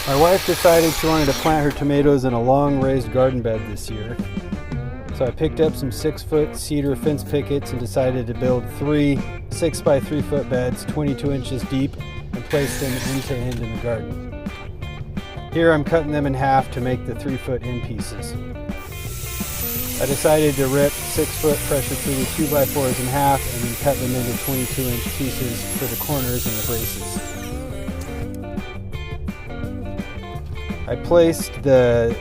My wife decided she wanted to plant her tomatoes in a long raised garden bed this year. So I picked up some 6-foot cedar fence pickets and decided to build 3 6x3-foot beds 22 inches deep and place them end to end in the garden. Here I'm cutting them in half to make the 3-foot end pieces. I decided to rip 6-foot pressure treated 2x4s in half and then cut them into 22-inch pieces for the corners and the braces. I placed the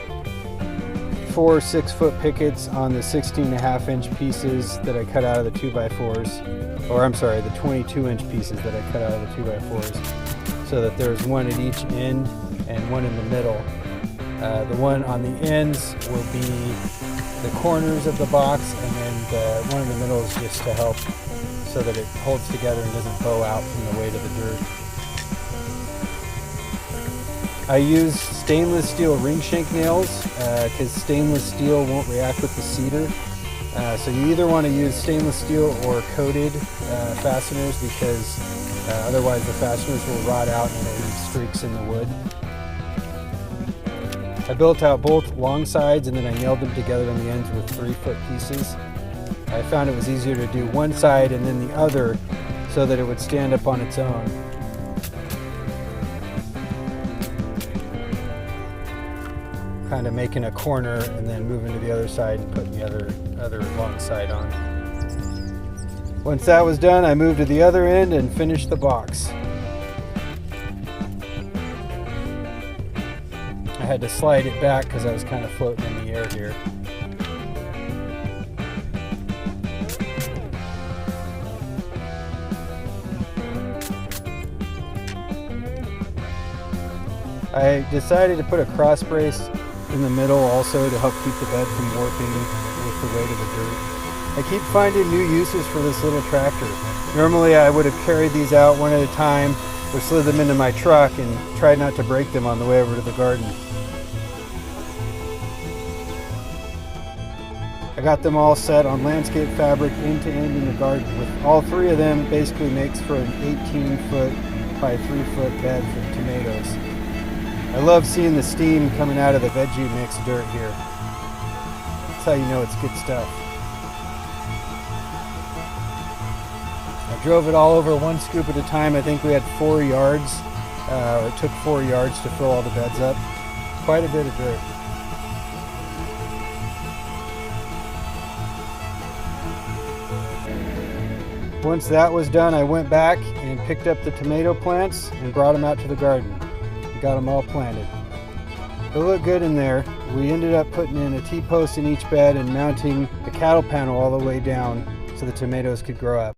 4 6-foot pickets on the 16.5-inch pieces that I cut out of the 2x4s, or I'm sorry, the 22-inch pieces that I cut out of the 2x4s, so that there's one at each end and one in the middle. The one on the ends will be the corners of the box, and then the one in the middle is just to help so that it holds together and doesn't bow out from the weight of the dirt. I use stainless steel ring shank nails because stainless steel won't react with the cedar. So you either want to use stainless steel or coated fasteners, because otherwise the fasteners will rot out and it'll leave streaks in the wood. I built out both long sides and then I nailed them together on the ends with 3-foot pieces. I found it was easier to do one side and then the other so that it would stand up on its own. Kind of making a corner and then moving to the other side and putting the other long side on. Once that was done, I moved to the other end and finished the box. I had to slide it back because I was kind of floating in the air here. I decided to put a cross brace in the middle also to help keep the bed from warping with the weight of the dirt. I keep finding new uses for this little tractor. Normally I would have carried these out one at a time or slid them into my truck and tried not to break them on the way over to the garden. I got them all set on landscape fabric end to end in the garden. With all 3 of them basically makes for an 18-foot by 3-foot bed for tomatoes. I love seeing the steam coming out of the veggie mix dirt here. That's how you know it's good stuff. I drove it all over 1 scoop at a time. I think we had 4 yards. It took 4 yards to fill all the beds up. Quite a bit of dirt. Once that was done, I went back and picked up the tomato plants and brought them out to the garden. Got them all planted. They look good in there. We ended up putting in a T-post in each bed and mounting the cattle panel all the way down so the tomatoes could grow up.